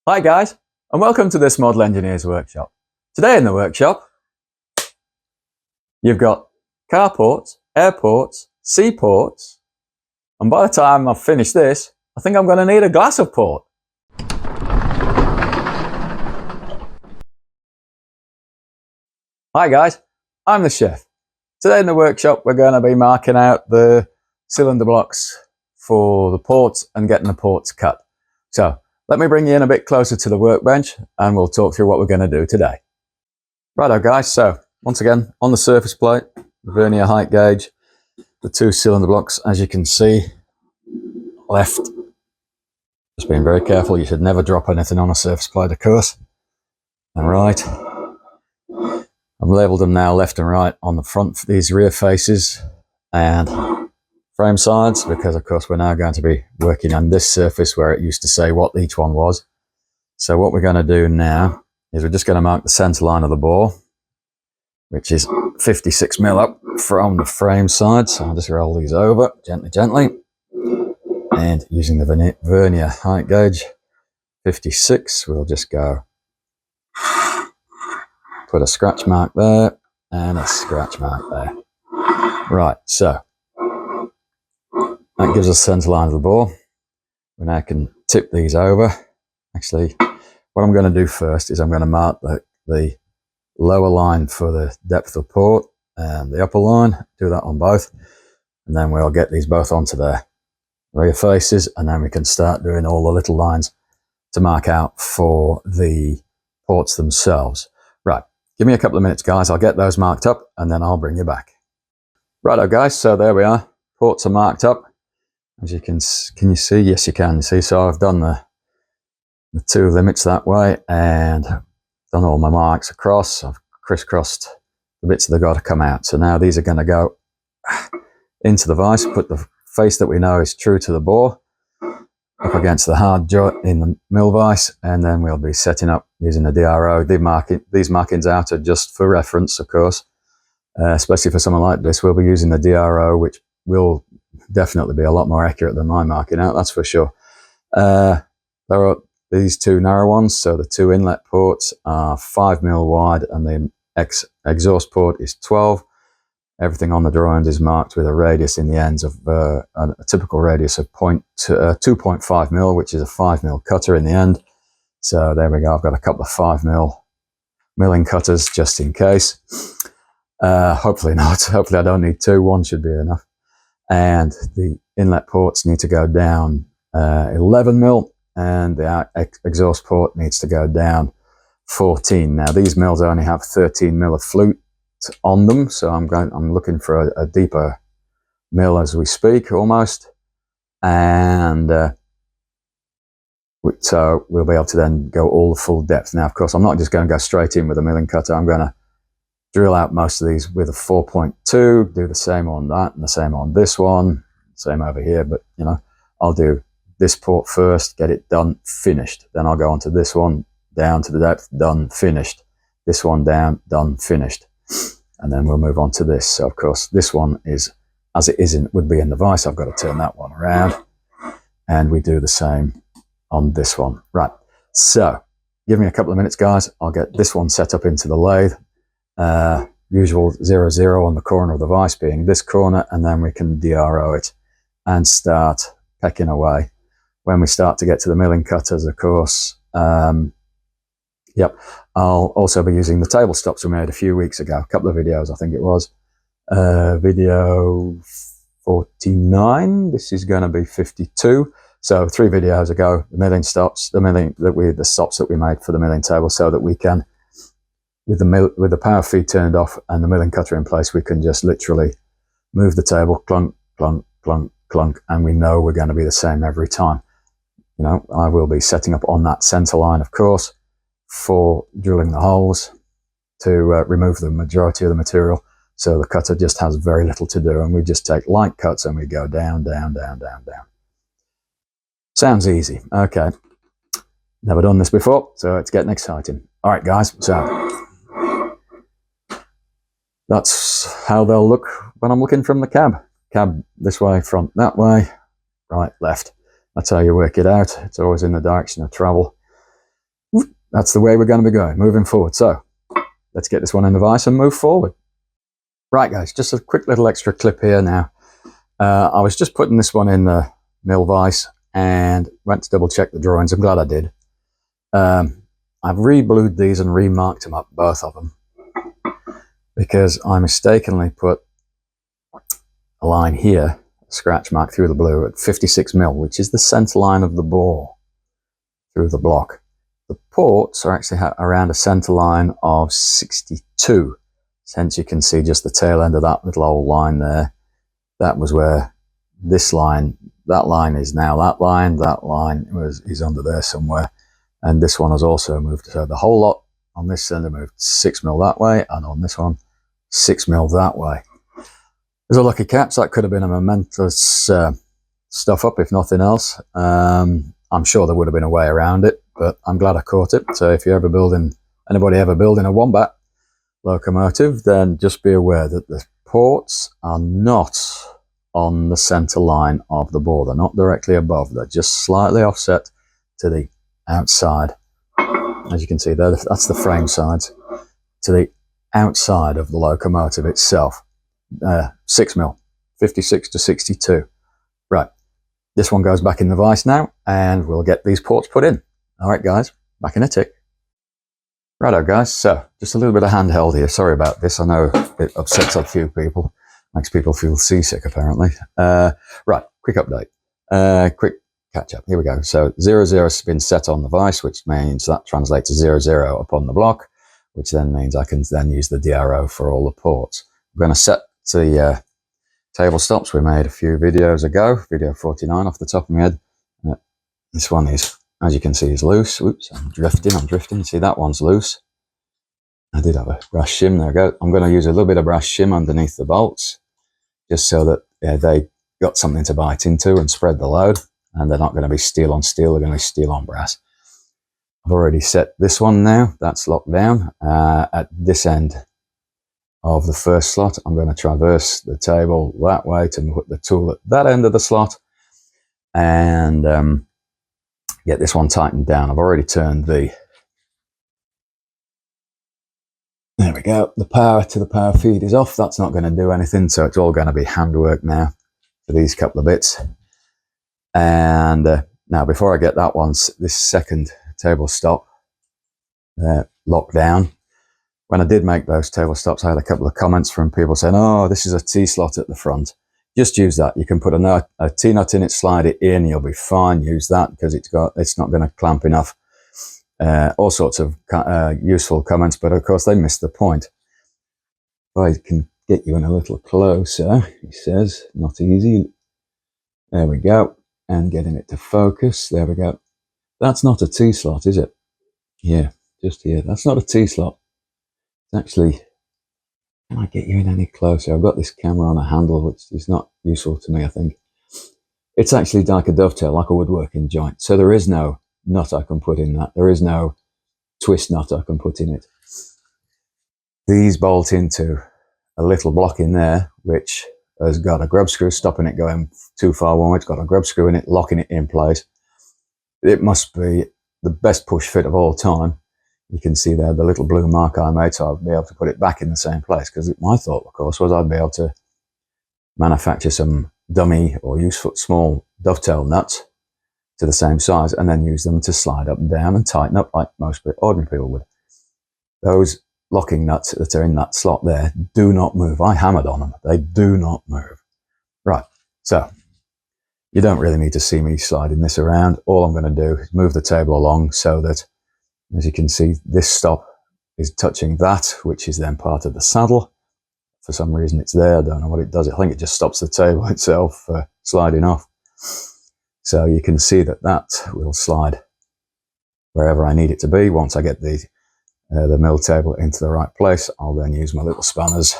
Hi guys, and welcome to this Model Engineers workshop. Today in the workshop, you've got carports, airports, seaports, and by the time I've finished this, I think I'm going to need a glass of port. Hi guys, I'm the chef. Today in the workshop, we're going to be marking out the cylinder blocks for the ports and getting the ports cut. So let me bring you in a bit closer to the workbench and we'll talk through what we're going to do today. Righto guys, so once again on the surface plate, the vernier height gauge, the two cylinder blocks, as you can see, left. Just being very careful, you should never drop anything on a surface plate of course. And right, I've labelled them now left and right on the front for these rear faces and frame sides, because of course we're now going to be working on this surface where it used to say what each one was. So what we're going to do now is we're just going to mark the centre line of the bore, which is 56mm up from the frame side. So I'll just roll these over gently, and using the vernier height gauge, 56, we'll just go put a scratch mark there and a scratch mark there. Right, so that gives us the centre line of the bore. We now can tip these over. Actually, what I'm going to do first is I'm going to mark the lower line for the depth of port and the upper line, do that on both, and then we'll get these both onto their rear faces, and then we can start doing all the little lines to mark out for the ports themselves. Right, give me a couple of minutes guys, I'll get those marked up and then I'll bring you back. Righto guys, so there we are, ports are marked up. As you can you see? Yes you can see. So I've done the two limits that way and done all my marks across. I've crisscrossed the bits that they've got to come out. So now these are going to go into the vise, put the face that we know is true to the bore up against the hard joint in the mill vise, and then we'll be setting up using the DRO. These markings out are just for reference, of course, especially for someone like this. We'll be using the DRO, which will definitely be a lot more accurate than my marking out, that's for sure. There are these two narrow ones, so the two inlet ports are 5mm wide and the exhaust port is 12. Everything on the drawings is marked with a radius in the ends of a typical radius of 2.5mm, which is a 5mm cutter in the end. So there we go, I've got a couple of 5mm milling cutters just in case. Hopefully not, hopefully I don't need two, one should be enough. And the inlet ports need to go down 11mm, and the exhaust port needs to go down 14. Now these mills only have 13mm of flute on them, so I'm looking for a deeper mill as we speak almost, and so we'll be able to then go all the full depth. Now of course I'm not just going to go straight in with a milling cutter, I'm going to drill out most of these with a 4.2, do the same on that and the same on this one, same over here, but you know, I'll do this port first, get it done, finished. Then I'll go on to this one, down to the depth, done, finished. This one down, done, finished. And then we'll move on to this. So of course this one is, as it is would be in the vise, I've got to turn that one around. And we do the same on this one. Right, so give me a couple of minutes guys, I'll get this one set up into the lathe. Usual 0, on the corner of the vise being this corner, and then we can DRO it and start pecking away. When we start to get to the milling cutters, of course, yep, I'll also be using the table stops we made a few weeks ago, a couple of videos I think it was. Video 49, this is going to be 52. So 3 videos ago, the milling stops, the stops that we made for the milling table, so that we can, with the power feed turned off and the milling cutter in place, we can just literally move the table, clunk, clunk, clunk, clunk, and we know we're going to be the same every time. You know, I will be setting up on that center line, of course, for drilling the holes to remove the majority of the material. So the cutter just has very little to do, and we just take light cuts and we go down, down, down, down, down. Sounds easy. Okay. Never done this before, so it's getting exciting. All right, guys, so that's how they'll look when I'm looking from the cab. Cab this way, front that way, right, left. That's how you work it out. It's always in the direction of travel. that's the way we're going to be going, moving forward. So let's get this one in the vise and move forward. Right, guys, just a quick little extra clip here now. I was just putting this one in the mill vise and went to double check the drawings. I'm glad I did. I've re-blued these and remarked them up, both of them, because I mistakenly put a line here, a scratch mark through the blue at 56mm, which is the center line of the bore through the block. The ports are actually around a center line of 62. Hence you can see just the tail end of that little old line there. That was where this line, that line is now that line is under there somewhere. And this one has also moved. So the whole lot on this cylinder moved 6mm that way, and on this one, 6mm that way. There's a lucky catch. That could have been a momentous stuff up, if nothing else. I'm sure there would have been a way around it, but I'm glad I caught it. So if you're ever anybody ever building a Wombat locomotive, then just be aware that the ports are not on the center line of the bore. They're not directly above. They're just slightly offset to the outside. As you can see there, that's the frame sides, to the outside of the locomotive itself. 6mm, 56 to 62. Right, this one goes back in the vise now, and we'll get these ports put in. All right, guys, back in a tick. Righto, guys, so just a little bit of handheld here. Sorry about this. I know it upsets a few people, makes people feel seasick apparently. Right, quick update, quick catch up. Here we go. So 00 has been set on the vise, which means that translates to 00 upon the block, which then means I can then use the DRO for all the ports. I'm going to set the table stops we made a few videos ago, video 49 off the top of my head. This one is, as you can see, is loose. Oops, I'm drifting. See, that one's loose. I did have a brass shim. There we go. I'm going to use a little bit of brass shim underneath the bolts, just so that they got something to bite into and spread the load. And they're not going to be steel on steel, they're going to be steel on brass. I've already set this one now, that's locked down. At this end of the first slot, I'm going to traverse the table that way to put the tool at that end of the slot and get this one tightened down. I've already turned there we go, the power to the power feed is off. That's not going to do anything, so it's all going to be handwork now for these couple of bits. And now, before I get that one, this second table stop locked down. When I did make those table stops, I had a couple of comments from people saying, "Oh, this is a T-slot at the front." Just use that. You can put a T-nut in it, slide it in, you'll be fine. Use that because it's not going to clamp enough. All sorts of useful comments, but of course they missed the point. If I can get you in a little closer, he says, not easy. There we go. And getting it to focus. There we go. That's not a T-slot, is it? Yeah, just here. That's not a T-slot. It's actually, can I get you in any closer? I've got this camera on a handle, which is not useful to me, I think. It's actually like a dovetail, like a woodworking joint. So there is no nut I can put in that. There is no twist nut I can put in it. These bolt into a little block in there, which has got a grub screw stopping it going too far one way. It's got a grub screw in it, locking it in place. It must be the best push fit of all time. You can see there the little blue mark I made, so I'll be able to put it back in the same place, because my thought, of course, was I'd be able to manufacture some dummy or useful small dovetail nuts to the same size and then use them to slide up and down and tighten up like most ordinary people would. Those locking nuts that are in that slot there do not move. I hammered on them. They do not move. Right, so you don't really need to see me sliding this around. All I'm going to do is move the table along so that, as you can see, this stop is touching that, which is then part of the saddle. For some reason it's there. I don't know what it does. I think it just stops the table itself sliding off. So you can see that will slide wherever I need it to be. Once I get the mill table into the right place, I'll then use my little spanners,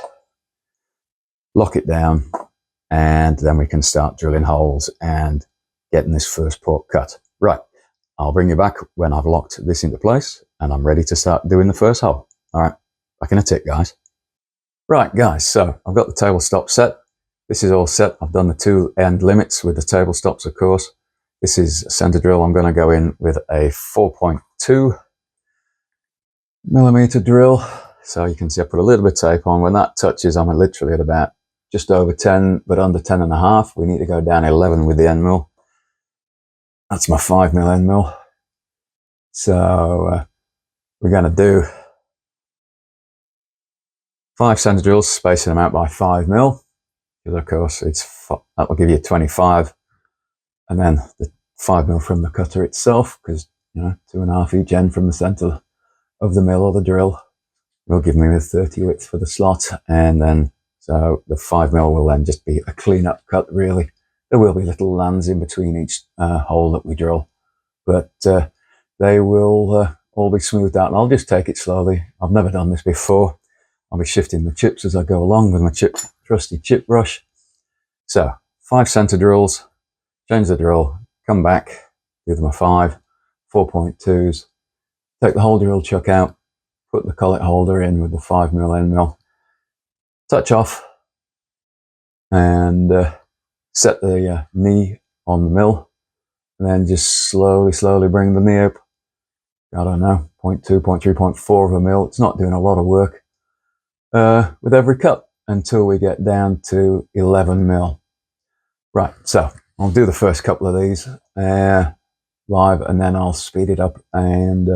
lock it down, and then we can start drilling holes and getting this first port cut. Right, I'll bring you back when I've locked this into place and I'm ready to start doing the first hole. All right, back in a tick, guys. Right, guys, so I've got the table stop set. This is all set. I've done the two end limits with the table stops, of course. This is a center drill. I'm going to go in with a 4.2 millimeter drill. So you can see I put a little bit of tape on. When that touches, I'm literally at about just over 10, but under 10 and a half. We need to go down 11 with the end mill. That's my 5mm end mill. So we're going to do 5 center drills, spacing them out by 5mm. Because of course that will give you 25, and then the 5mm from the cutter itself, because 2.5 each end from the center of the mill or the drill will give me the 30 width for the slot. And then so the 5mm will then just be a clean up cut, really. There will be little lands in between each hole that we drill, but they will all be smoothed out, and I'll just take it slowly. I've never done this before. I'll be shifting the chips as I go along with my trusty chip brush. So 5 center drills, change the drill, come back, give them a 5, 4.2s, take the whole drill chuck out, put the collet holder in with the 5mm end mill, touch off, and set the knee on the mill, and then just slowly bring the knee up. I don't know, 0.2, 0.3, 0.4 of a mil. It's not doing a lot of work with every cut until we get down to 11mm. Right, so I'll do the first couple of these live, and then I'll speed it up and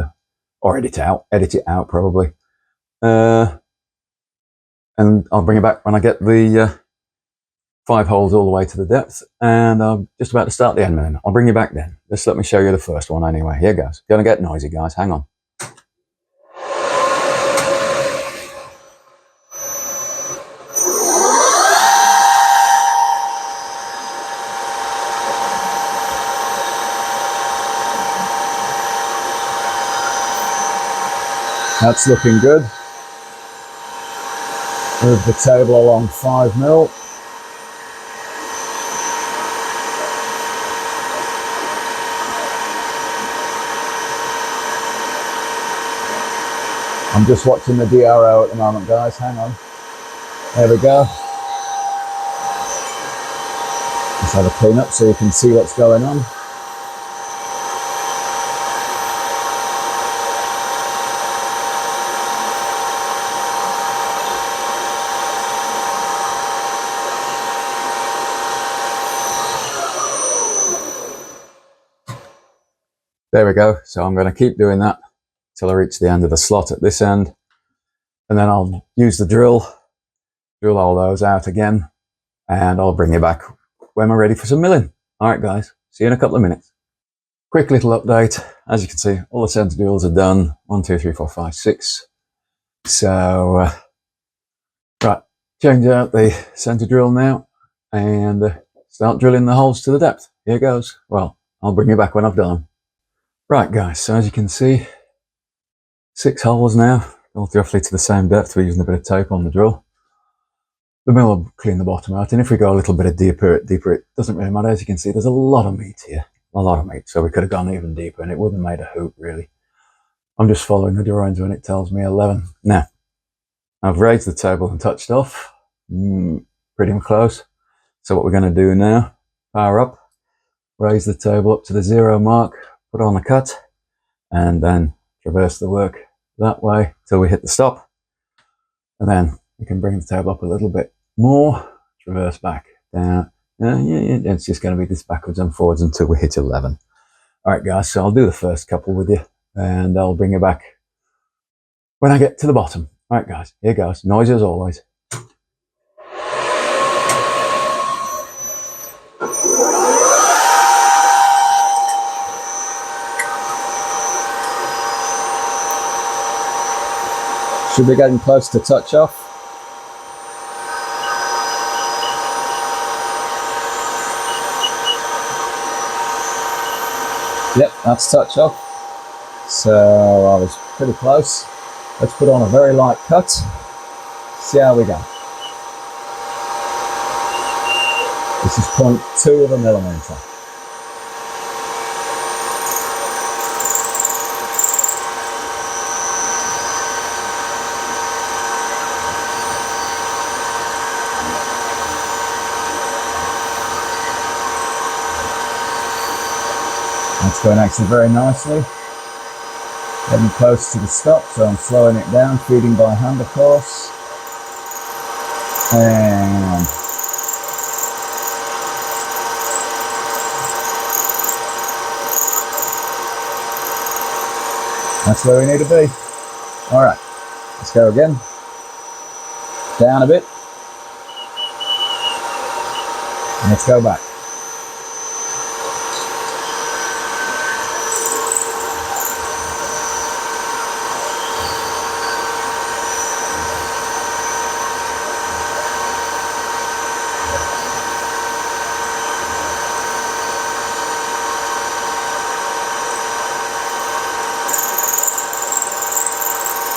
or edit it out probably, and I'll bring it back when I get the 5 holes all the way to the depth, and I'm just about to start the end milling. I'll bring you back then. Just let me show you the first one anyway. Here goes. Gonna get noisy, guys. Hang on. That's looking good. Move the table along 5mm. I'm just watching the DRO at the moment, guys. Hang on. There we go. Let's have a clean up so you can see what's going on. There we go. So I'm going to keep doing that till I reach the end of the slot at this end, and then I'll use the drill all those out again, and I'll bring you back when we're ready for some milling. All right, guys. See you in a couple of minutes. Quick little update. As you can see, all the center drills are done. 1, 2, 3, 4, 5, 6. So, right, change out the center drill now and start drilling the holes to the depth. Here goes. Well, I'll bring you back when I've done them. Right, guys, so as you can see, 6 holes now, all roughly to the same depth. We're using a bit of tape on the drill. The mill will clean the bottom out, and if we go a little bit deeper, it doesn't really matter. As you can see, there's a lot of meat here, a lot of meat, so we could have gone even deeper, and it wouldn't have made a hoop, really. I'm just following the drawings when it tells me 11. Now, I've raised the table and touched off, pretty close. So what we're going to do now, power up, raise the table up to the 0 mark, put on a cut, and then traverse the work that way till we hit the stop. And then we can bring the table up a little bit more, traverse back, down. It's just going to be this backwards and forwards until we hit 11. All right, guys, so I'll do the first couple with you, and I'll bring you back when I get to the bottom. All right, guys, here goes. Noisy as always. Should be getting close to touch off. Yep, that's touch off. So I was pretty close. Let's put on a very light cut. See how we go. This is 0.2 of a millimeter. That's going actually very nicely. Getting close to the stop, so I'm slowing it down, feeding by hand, of course. And that's where we need to be. All right, let's go again. Down a bit. And let's go back.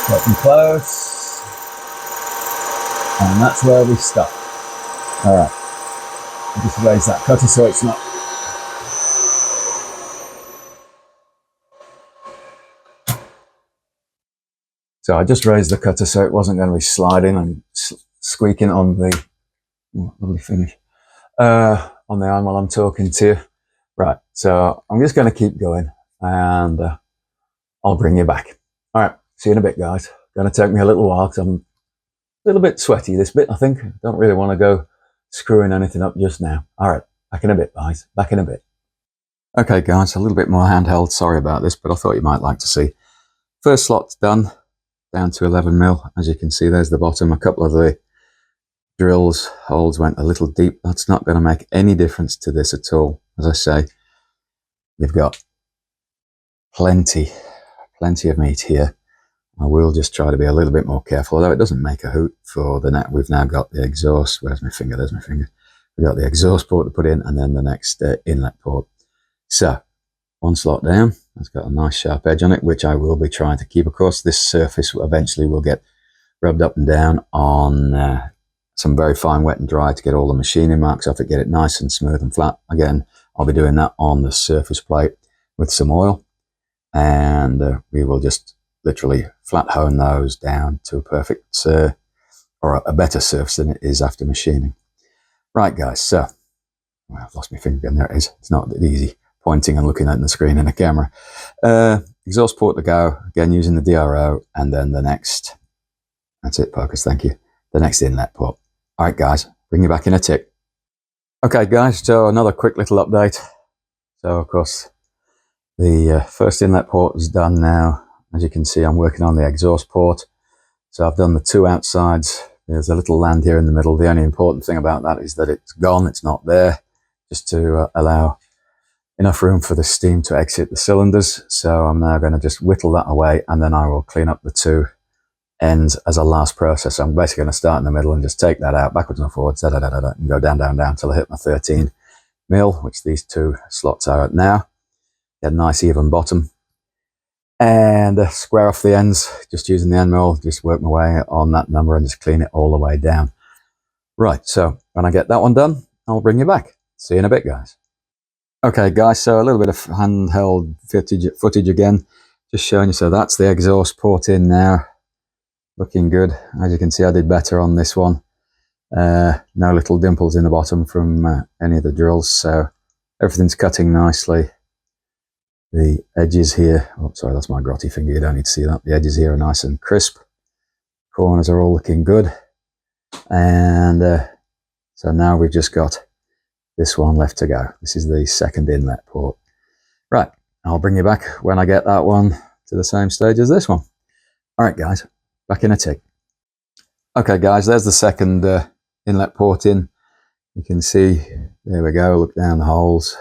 Getting close, and that's where we stop. All right, I'll just raise that cutter so it's not. So I just raised the cutter so it wasn't going to be sliding and squeaking on the lovely finish on the arm while I'm talking to you. Right, so I'm just going to keep going, and I'll bring you back. All right, see you in a bit, guys. Going to take me a little while because I'm a little bit sweaty this bit, I think. Don't really want to go screwing anything up just now. All right, back in a bit, guys. Back in a bit. Okay, guys, a little bit more handheld. Sorry about this, but I thought you might like to see. First slot's done, down to 11 mil. As you can see, there's the bottom. A couple of the drills holes went a little deep. That's not going to make any difference to this at all. As I say, you've got plenty of meat here. I will just try to be a little bit more careful, although it doesn't make a hoot for the net. We've now got the exhaust. Where's my finger? There's my finger. We've got the exhaust port to put in, and then the next inlet port. So, one slot down. It's got a nice sharp edge on it, which I will be trying to keep. Of course, this surface eventually will get rubbed up and down on some very fine wet and dry to get all the machining marks off it, get it nice and smooth and flat. Again, I'll be doing that on the surface plate with some oil, and we will just literally flat hone those down to a perfect or a better surface than it is after machining. Right, guys, so well, I've lost my finger again. There it is. It's not easy pointing and looking at the screen in a camera. Exhaust port to go, again using the DRO, and then the next, that's it, Parkers, thank you, the next inlet port. All right, guys, bring you back in a tick. Okay, guys, so another quick little update. So, of course, the first inlet port is done now. As you can see, I'm working on the exhaust port. So I've done the two outsides. There's a little land here in the middle. The only important thing about that is that it's gone, it's not there, just to allow enough room for the steam to exit the cylinders. So I'm now going to just whittle that away, and then I will clean up the two ends as a last process. I'm basically going to start in the middle and just take that out backwards and forwards, and go down till I hit my 13 mil, which these two slots are at now. Get a nice even bottom. And square off the ends, just using the end mill, just work my way on that number and just clean it all the way down. Right, so when I get that one done, I'll bring you back. See you in a bit, guys. Okay, guys, so a little bit of handheld footage again, just showing you. So that's the exhaust port in now, looking good. As you can see, I did better on this one. No little dimples in the bottom from any of the drills, so everything's cutting nicely. The edges here, oh sorry, that's my grotty finger, you don't need to see that. The edges here are nice and crisp. Corners are all looking good. And so now we've just got this one left to go. This is the second inlet port. Right, I'll bring you back when I get that one to the same stage as this one. All right, guys, back in a tick. Okay, guys, there's the second inlet port in. You can see, there we go, look down the holes.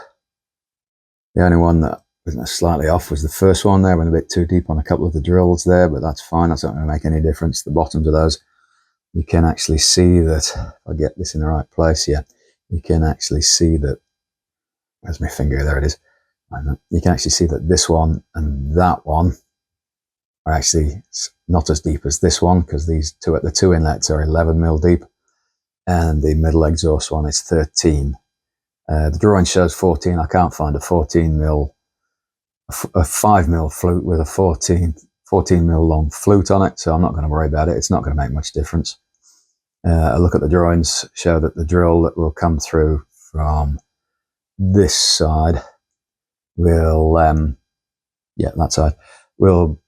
The only one that was slightly off was the first one there. Went a bit too deep on a couple of the drills there, but that's fine. That's not going to make any difference. The bottoms of those, you can actually see that, if I get this in the right place, yeah, you can actually see that, where's my finger? There it is. You can actually see that this one and that one are actually not as deep as this one, because these two, the two inlets are 11 mil deep, and the middle exhaust one is 13. The drawing shows 14. I can't find a 14 mil, a 5 mil flute with a 14 mil long flute on it, so I'm not going to worry about it. It's not going to make much difference. A look at the drawings show that the drill that will come through from this side will, yeah, that side will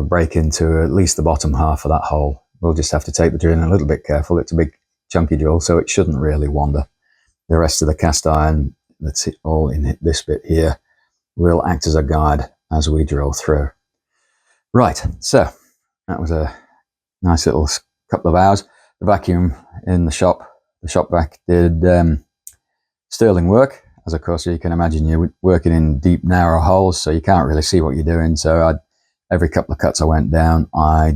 break into at least the bottom half of that hole. We'll just have to take the drill a little bit careful. It's a big chunky drill, so it shouldn't really wander. The rest of the cast iron that's all in this bit here will act as a guide as we drill through. Right, so that was a nice little couple of hours. The vacuum in the shop vac did sterling work, as of course you can imagine you're working in deep narrow holes, so you can't really see what you're doing. So every couple of cuts I went down, I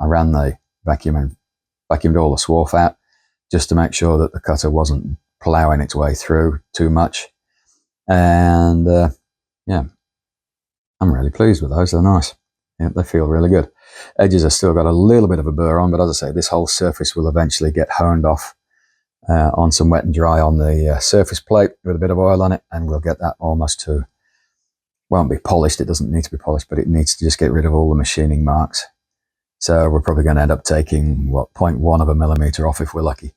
ran the vacuum and vacuumed all the swarf out, just to make sure that the cutter wasn't ploughing its way through too much. And yeah, I'm really pleased with those. They're nice. Yeah, they feel really good. Edges have still got a little bit of a burr on, but as I say, this whole surface will eventually get honed off on some wet and dry on the surface plate with a bit of oil on it, and we'll get that almost to, won't be polished, it doesn't need to be polished, but it needs to just get rid of all the machining marks. So we're probably going to end up taking, what, 0.1 of a millimetre off if we're lucky.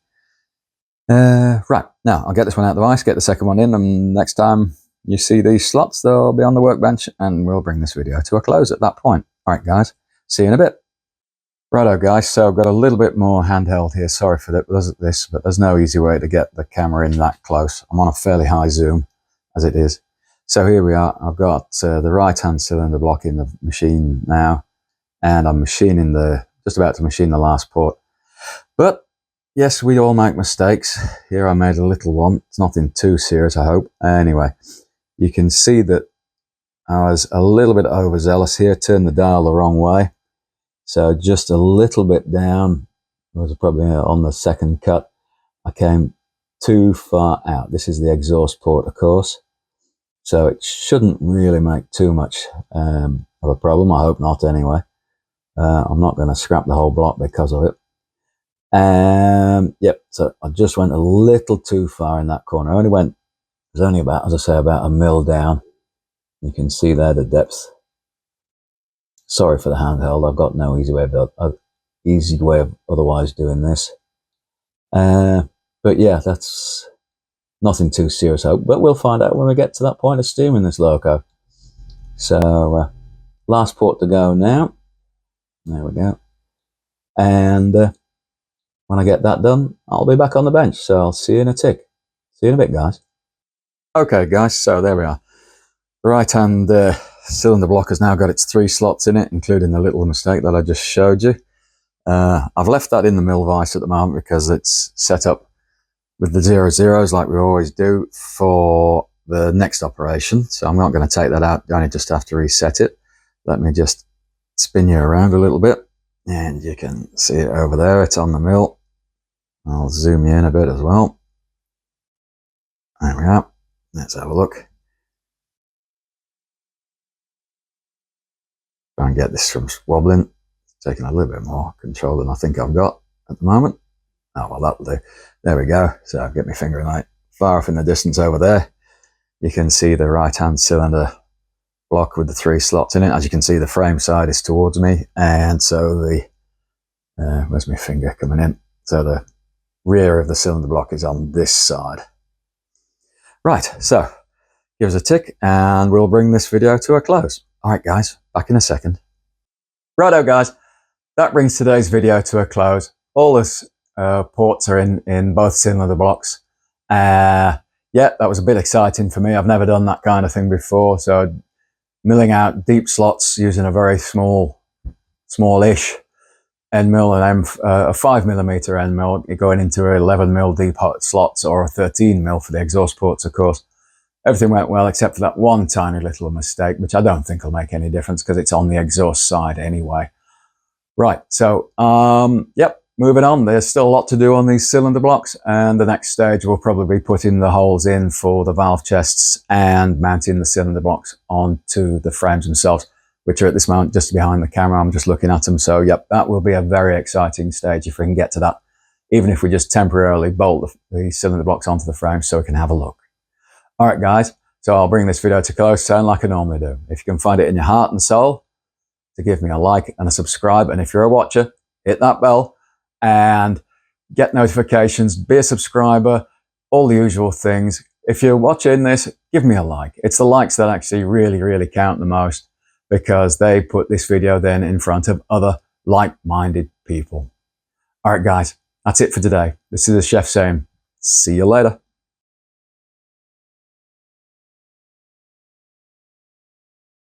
Right, now I'll get this one out of the vise, get the second one in, and next time you see these slots, they'll be on the workbench, and we'll bring this video to a close at that point. All right, guys, see you in a bit. Righto, guys, so I've got a little bit more handheld here. Sorry for this, but there's no easy way to get the camera in that close. I'm on a fairly high zoom as it is. So here we are. I've got the right-hand cylinder block in the machine now, and I'm just about to machine the last port. But yes, we all make mistakes. Here I made a little one. It's nothing too serious, I hope. Anyway, you can see that I was a little bit overzealous here, turned the dial the wrong way. So just a little bit down, it was probably on the second cut, I came too far out. This is the exhaust port, of course. So it shouldn't really make too much of a problem. I hope not anyway. I'm not going to scrap the whole block because of it. Yep, so I just went a little too far in that corner. It was only about, as I say, about a mil down. You can see there the depth. Sorry for the handheld. I've got no easy way of otherwise doing this. But yeah, that's nothing too serious, I hope. But we'll find out when we get to that point of steaming this loco. So last port to go now. There we go. And when I get that done, I'll be back on the bench. So I'll see you in a tick. See you in a bit, guys. Okay, guys. So there we are. The right-hand cylinder block has now got its 3 slots in it, including the little mistake that I just showed you. I've left that in the mill vise at the moment because it's set up with the 0-0s like we always do for the next operation. So I'm not going to take that out. I only just have to reset it. Let me just spin you around a little bit, and you can see it over there. It's on the mill. I'll zoom you in a bit as well. There we are. Let's have a look. Try and get this from wobbling. It's taking a little bit more control than I think I've got at the moment. Oh, well, that'll do. There we go. So I'll get my finger in like far off in the distance over there. You can see the right-hand cylinder block with the 3 slots in it. As you can see, the frame side is towards me. And so where's my finger coming in? So the rear of the cylinder block is on this side. Right, so give us a tick and we'll bring this video to a close. All right, guys, back in a second. Righto, guys, that brings today's video to a close. All the ports are in both cylinder blocks. Yeah, that was a bit exciting for me. I've never done that kind of thing before. So milling out deep slots using a very smallish end mill and a 5mm end mill, going into 11mm deep slots, or a 13mm for the exhaust ports, of course. Everything went well except for that one tiny little mistake, which I don't think will make any difference because it's on the exhaust side anyway. Right, so yep, moving on. There's still a lot to do on these cylinder blocks, and the next stage will probably be putting the holes in for the valve chests and mounting the cylinder blocks onto the frames themselves, which are at this moment just behind the camera. I'm just looking at them. So yep, that will be a very exciting stage if we can get to that, even if we just temporarily bolt the cylinder blocks onto the frame so we can have a look. All right, guys, so I'll bring this video to close, sound like I normally do. If you can find it in your heart and soul to give me a like and a subscribe, and if you're a watcher, hit that bell and get notifications, be a subscriber, all the usual things. If you're watching this, give me a like. It's the likes that actually really, really count the most. because they put this video then in front of other like-minded people. All right, guys, that's it for today. This is the chef saying, see you later.